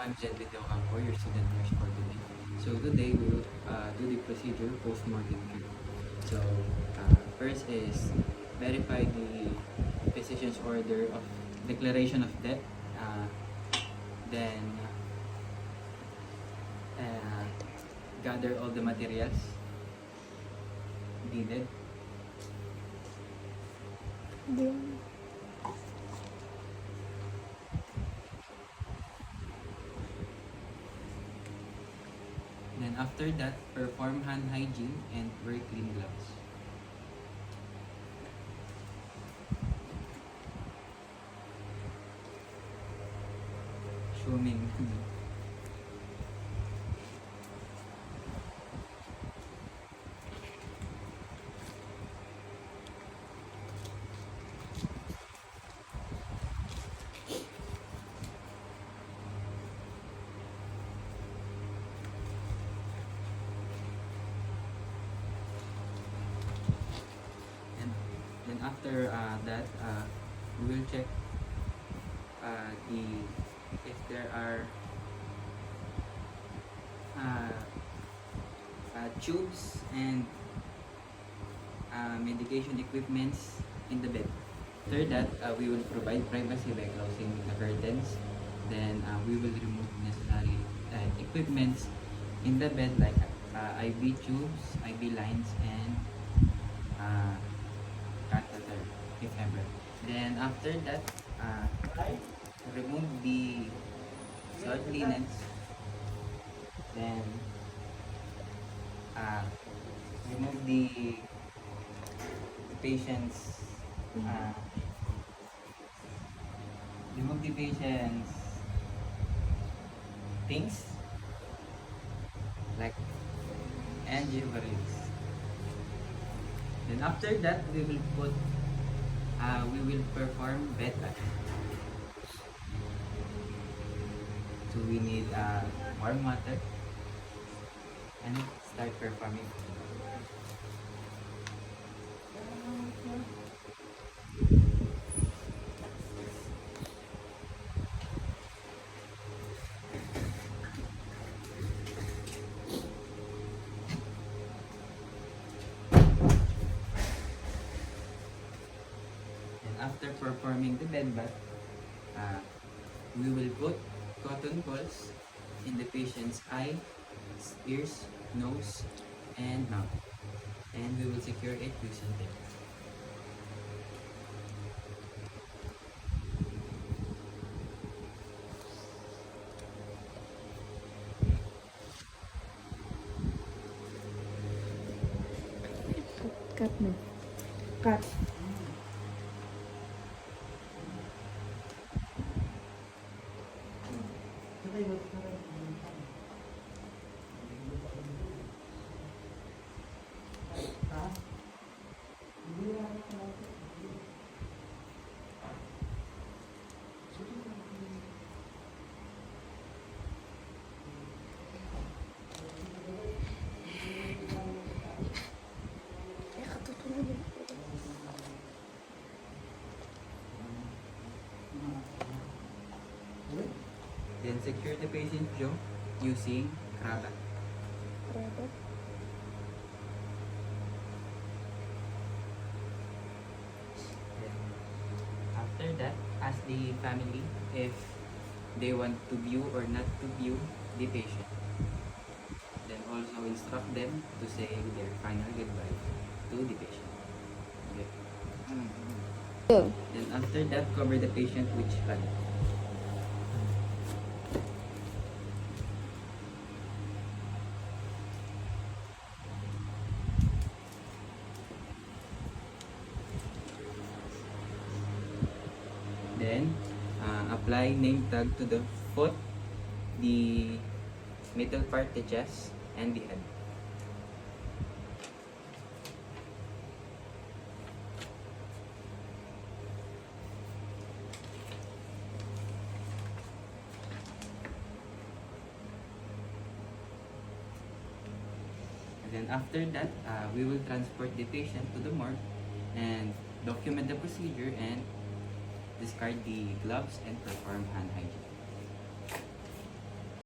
I'm Jen Video Campo, your student nurse for today. So today we will do the procedure post-mortem care. So first is verify the physician's order of declaration of death. Then gather all the materials needed. Then after that, perform hand hygiene and wear clean gloves. Swimming. Then after that, we will check if there are tubes and medication equipments in the bed. After that, we will provide privacy by closing the curtains. Then we will remove necessary equipments in the bed like IV tubes, IV lines, and catheter if ever. Then after that, remove the soiled linens. Then remove the patient's things like ovaries. Then after that, we will perform bed bath. So we need warm water and start performing. After performing the bed bath, we will put cotton balls in the patient's eyes, ears, nose, and mouth, and we will secure it using tape. Cut mo. Cut. Then secure the patient's jaw using cravat. After that, ask the family if they want to view or not to view the patient. Then also instruct them to say their final goodbye to the patient. Okay. Then after that, cover the patient with pad. Then apply name tag to the foot, the middle part, the chest, and the head. And then after that, we will transport the patient to the morgue and document the procedure and discard the gloves and perform hand hygiene.